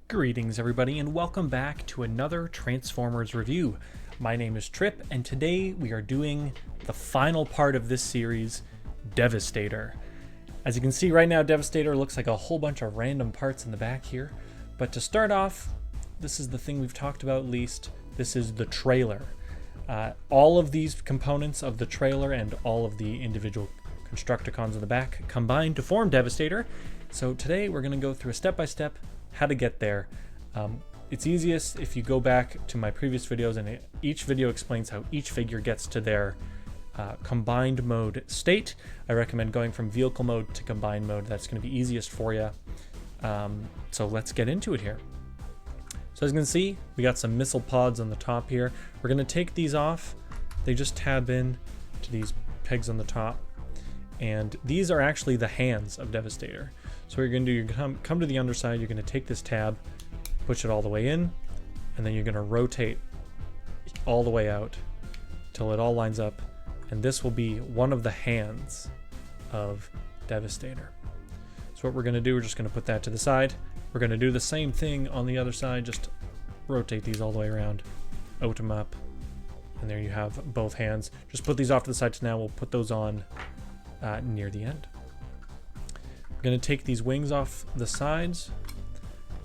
Greetings everybody and welcome back to another Transformers review. My name is Trip and today we are doing the final part of this series, Devastator. As you can see right now, Devastator looks like a whole bunch of random parts in the back here. But to start off, this is the thing we've talked about least. This is the trailer. All of these components of the trailer and all of the individual Constructicons in the back combine to form Devastator. So today we're going to go through a step-by-step how to get there. It's easiest if you go back to my previous videos, and each video explains how each figure gets to their combined mode state. I recommend going from vehicle mode to combined mode. That's going to be easiest for you. So let's get into it here. So as you can see, we got some missile pods on the top here. We're going to take these off. They just tab in to these pegs on the top. And these are actually the hands of Devastator. So what you're going to do, you're going to come to the underside, you're going to take this tab, push it all the way in, and then you're going to rotate all the way out till it all lines up. And this will be one of the hands of Devastator. So what we're going to do, we're just going to put that to the side. We're going to do the same thing on the other side, just rotate these all the way around, open them up, and there you have both hands. Just put these off to the side. So now we'll put those on near the end. We're going to take these wings off the sides,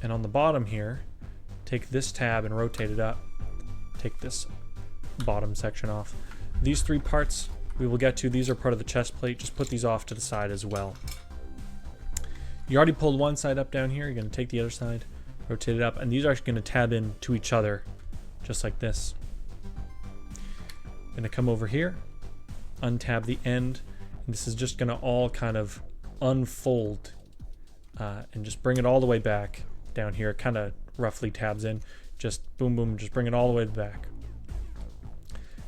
and on the bottom here, take this tab and rotate it up. Take this bottom section off. These three parts we will get to. These are part of the chest plate. Just put these off to the side as well. You already pulled one side up down here. You're going to take the other side, rotate it up, and these are actually going to tab in to each other, just like this. Going to come over here, untab the end, and this is just going to all kind of unfold and just bring it all the way back down here. It kind of roughly tabs in. Just boom, boom, just bring it all the way to the back.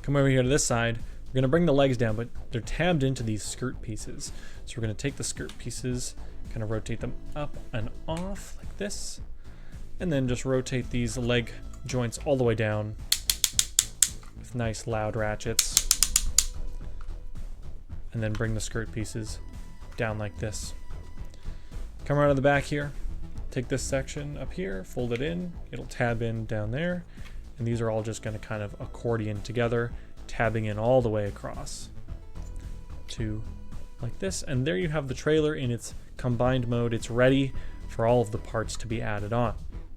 Come over here to this side. We're going to bring the legs down, but they're tabbed into these skirt pieces. So we're going to take the skirt pieces, kind of rotate them up and off like this, and then just rotate these leg joints all the way down with nice loud ratchets, and then bring the skirt pieces down like this. Come around to the back here, take this section up here, fold it in, it'll tab in down there, and these are all just going to kind of accordion together, tabbing in all the way across to like this. And there you have the trailer in its combined mode. It's ready for all of the parts to be added on.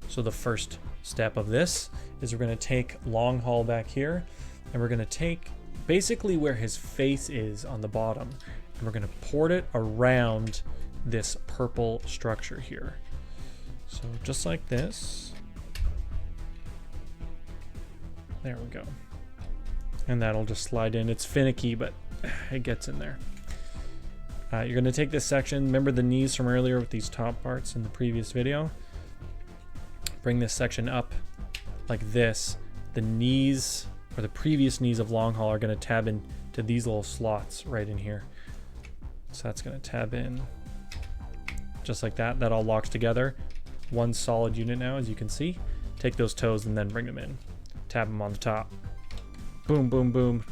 So the first step of this is we're going to take Long Haul back here, and we're going to take basically where his face is on the bottom, and we're going to port it around this purple structure here. So just like this. There we go. And that'll just slide in. It's finicky, but it gets in there. You're going to take this section. Remember the knees from earlier with these top parts in the previous video? Bring this section up like this. The knees, or the previous knees of Long Haul, are going to tab in to these little slots right in here. So that's going to tab in just like that. That all locks together. One solid unit now, as you can see. Take those toes and then bring them in. Tab them on the top. Boom, boom, boom.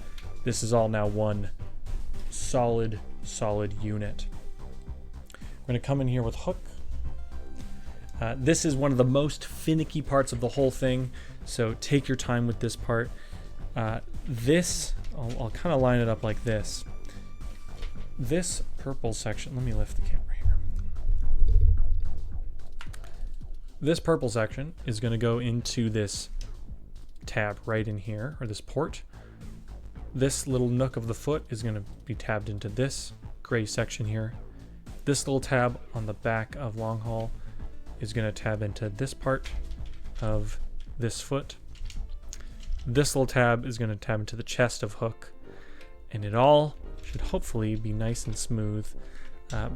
This is all now one solid unit. We're going to come in here with Hook. This is one of the most finicky parts of the whole thing, so take your time with this part. I'll kind of line it up like this. This purple section, let me lift the camera here. This purple section is going to go into this tab right in here, or this port. This little nook of the foot is going to be tabbed into this gray section here. This little tab on the back of Long Haul is going to tab into this part of this foot. This little tab is going to tab into the chest of Hook, and it all should hopefully be nice and smooth.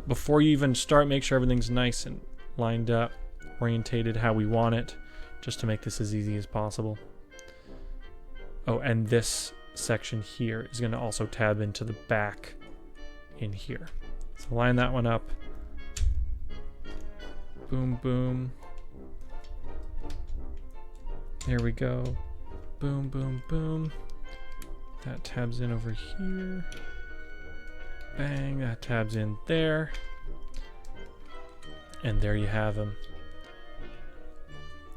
Before you even start, make sure everything's nice and lined up, orientated how we want it, just to make this as easy as possible. Oh, and this section here is going to also tab into the back in here. So line that one up. Boom, boom. There we go. Boom, boom, boom. That tabs in over here. Bang, that tabs in there. And there you have him.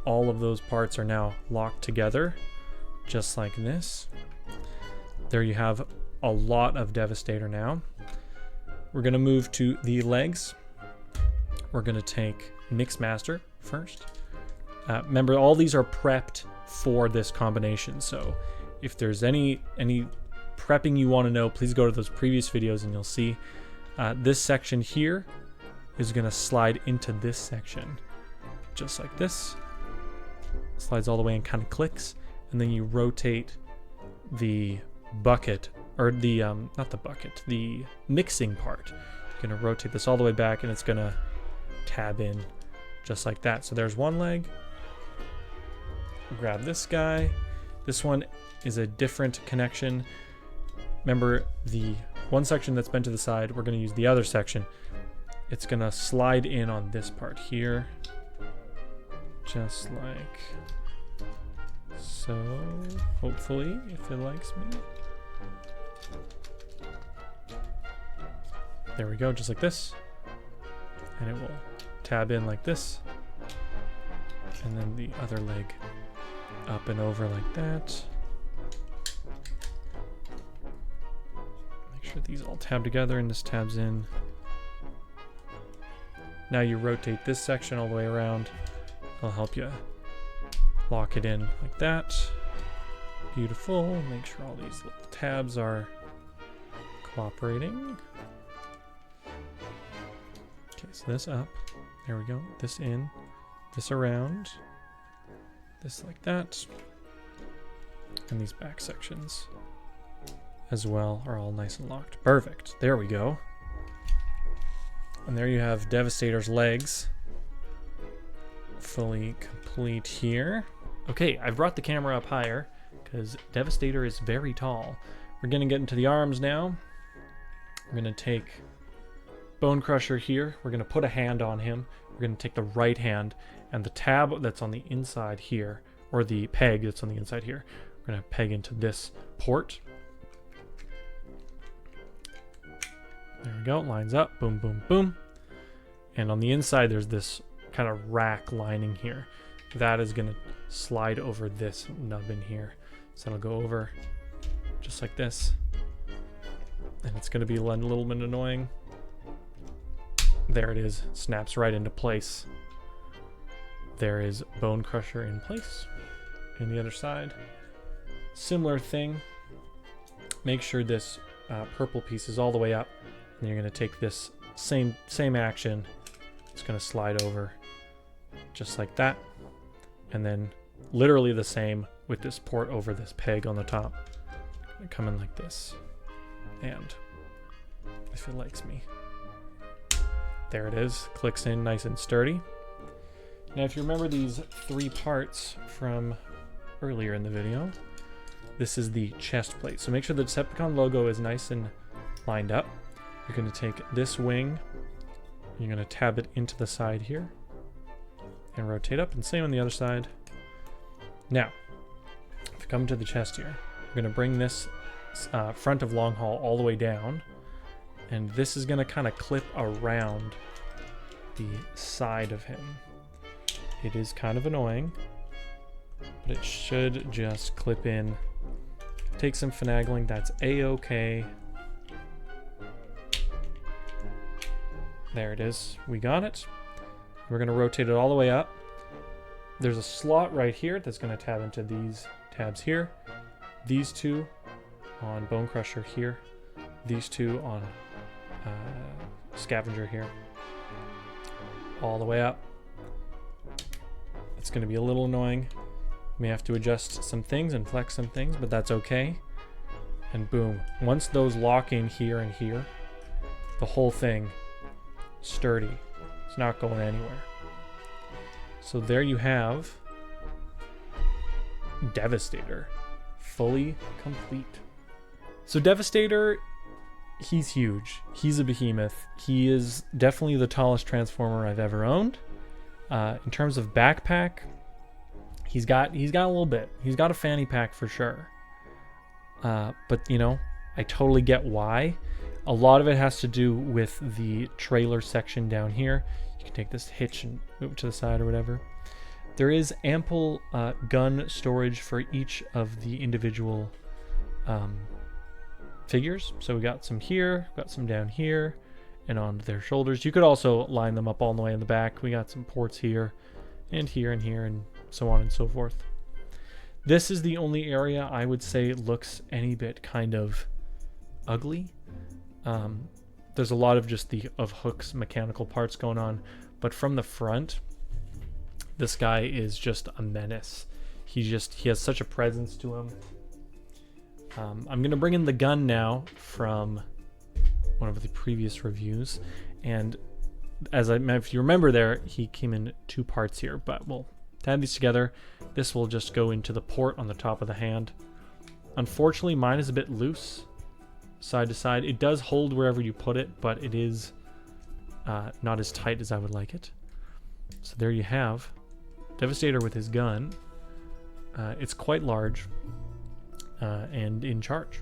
all of those parts are now locked together, just like this. There you have a lot of Devastator now. We're going to move to the legs. We're going to take Mix Master first. Remember, all these are prepped for this combination, so if there's any prepping you want to know, please go to those previous videos and you'll see. This section here is going to slide into this section, just like this. Slides all the way and kind of clicks, and then you rotate the bucket, or the not the bucket, the mixing part. You're going to rotate this all the way back, and it's going to tab in just like that. So there's one leg. Grab this guy. This one is a different connection. Remember, the one section that's bent to the side, we're going to use the other section. It's going to slide in on this part here, just like so. Hopefully, if it likes me. There we go, just like this. And it will tab in like this. And then the other leg up and over like that. Make sure these all tab together and this tabs in. Now you rotate this section all the way around. It'll help you lock it in like that. Beautiful. Make sure all these little tabs are cooperating. Okay, so this up. There we go. This in. This around. This like that. And these back sections as well are all nice and locked. Perfect. There we go. And there you have Devastator's legs. Fully complete here. Okay, I've brought the camera up higher because Devastator is very tall. We're going to get into the arms now. We're going to take Bone Crusher here. We're going to put a hand on him. We're going to take the right hand and the tab that's on the inside here, or the peg that's on the inside here, we're going to peg into this port. There we go. Lines up. Boom, boom, boom. And on the inside, there's this kind of rack lining here. That is going to slide over this nub in here. So it'll go over just like this. And it's going to be a little bit annoying. There it is. Snaps right into place. There is Bone Crusher in place. And the other side. Similar thing. Make sure this purple piece is all the way up. And you're going to take this same action. It's going to slide over just like that. And then literally the same with this port over this peg on the top. Gonna come in like this. And if it likes me. There it is. Clicks in nice and sturdy. Now if you remember these three parts from earlier in the video, this is the chest plate. So make sure the Decepticon logo is nice and lined up. You're going to take this wing, you're going to tab it into the side here, and rotate up, and same on the other side. Now, if you come to the chest here, we're going to bring this front of long haul all the way down, and this is going to kind of clip around the side of him. It is kind of annoying, but it should just clip in. Take some finagling, that's a-okay. There it is. We got it. We're going to rotate it all the way up. There's a slot right here that's going to tab into these tabs here. These two on Bone Crusher here. These two on Scavenger here. All the way up. It's going to be a little annoying. May have to adjust some things and flex some things, but that's okay. And boom. Once those lock in here and here, the whole thing sturdy. It's not going anywhere. So there you have Devastator, fully complete. So Devastator, he's huge. He's a behemoth. He is definitely the tallest Transformer I've ever owned. In terms of backpack, he's got a little bit. He's got a fanny pack for sure. But you know, I totally get why. A lot of it has to do with the trailer section down here. You can take this hitch and move it to the side or whatever. There is ample gun storage for each of the individual figures. So we got some here, got some down here, and on their shoulders. You could also line them up all the way in the back. We got some ports here, and here, and so on and so forth. This is the only area I would say looks any bit kind of ugly. There's a lot of just of Hook's mechanical parts going on, but from the front, this guy is just a menace. He has such a presence to him. I'm gonna bring in the gun now from one of the previous reviews, and if you remember there, he came in 2 parts here, but we'll add these together. This will just go into the port on the top of the hand. Unfortunately, mine is a bit loose side to side. It does hold wherever you put it, but it is not as tight as I would like it. So there you have Devastator with his gun. It's quite large and in charge.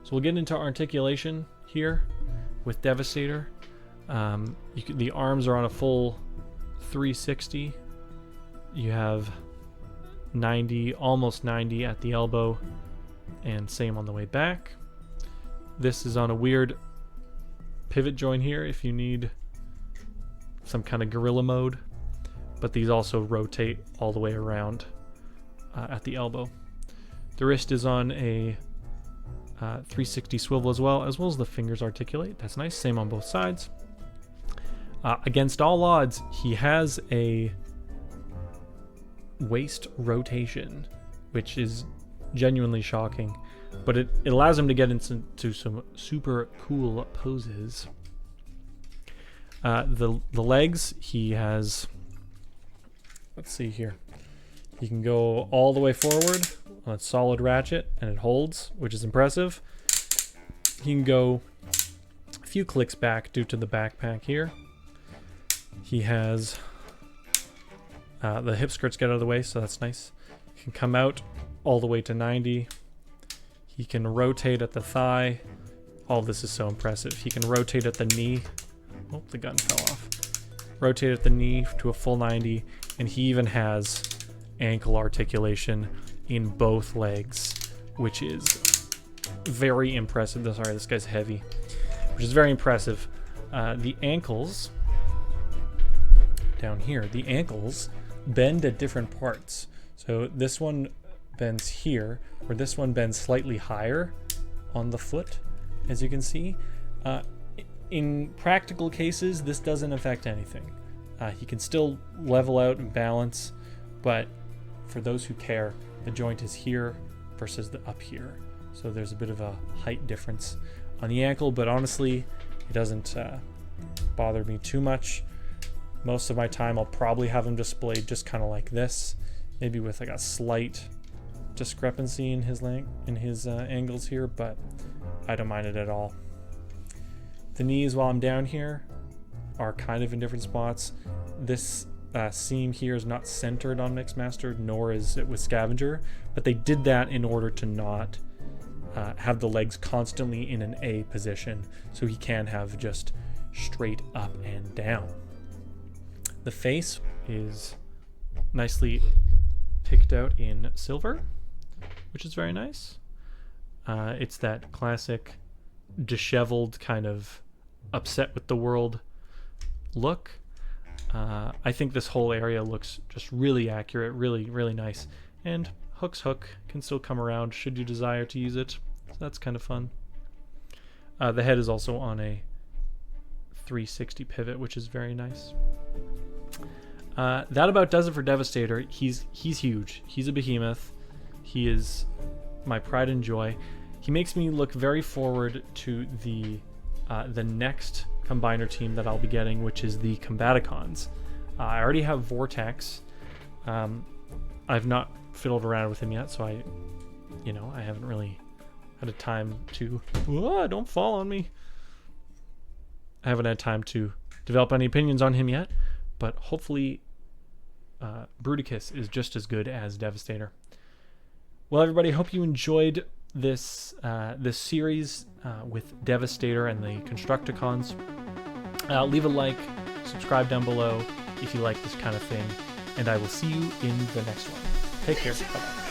So we'll get into articulation here with Devastator. The arms are on a full 360. You have 90, almost 90 at the elbow, and same on the way back. This is on a weird pivot joint here if you need some kind of gorilla mode, but these also rotate all the way around at the elbow. The wrist is on a 360 swivel as well as the fingers articulate. That's nice. Same on both sides. Against all odds, he has a waist rotation, which is genuinely shocking, but it allows him to get into some super cool poses. The legs, he has, let's see here, he can go all the way forward on a solid ratchet and it holds, which is impressive. He can go a few clicks back due to the backpack here. He has the hip skirts get out of the way, so that's nice. He can come out all the way to 90. He can rotate at the thigh. All this is so impressive. He can rotate at the knee. Oh, the gun fell off. Rotate at the knee to a full 90, and he even has ankle articulation in both legs, which is very impressive. Sorry, this guy's heavy, which is very impressive. The ankles down here, the ankles bend at different parts. So this one bends here, or this one bends slightly higher on the foot, as you can see. In practical cases, this doesn't affect anything. He can still level out and balance, but for those who care, the joint is here versus the up here. So there's a bit of a height difference on the ankle, but honestly, it doesn't bother me too much. Most of my time, I'll probably have him displayed just kind of like this, maybe with like a slight discrepancy in his angles here, but I don't mind it at all. The knees, while I'm down here, are kind of in different spots. This seam here is not centered on Mixmaster, nor is it with Scavenger, but they did that in order to not have the legs constantly in an A position, so he can have just straight up and down. The face is nicely picked out in silver, which is very nice. It's that classic disheveled kind of upset with the world look. I think this whole area looks just really accurate, really, really nice. And Hook's hook can still come around should you desire to use it. So that's kind of fun. The head is also on a 360 pivot, which is very nice. That about does it for Devastator. He's huge. He's a behemoth. He is my pride and joy. He makes me look very forward to the next combiner team that I'll be getting, which is the Combaticons. I already have Vortex. I've not fiddled around with him yet, so I haven't really had a time to. Whoa, don't fall on me. I haven't had time to develop any opinions on him yet, but hopefully Bruticus is just as good as Devastator. Well, everybody, hope you enjoyed this series with Devastator and the Constructicons. Leave a like, subscribe down below, if you like this kind of thing, and I will see you in the next one. Take care. Bye-bye.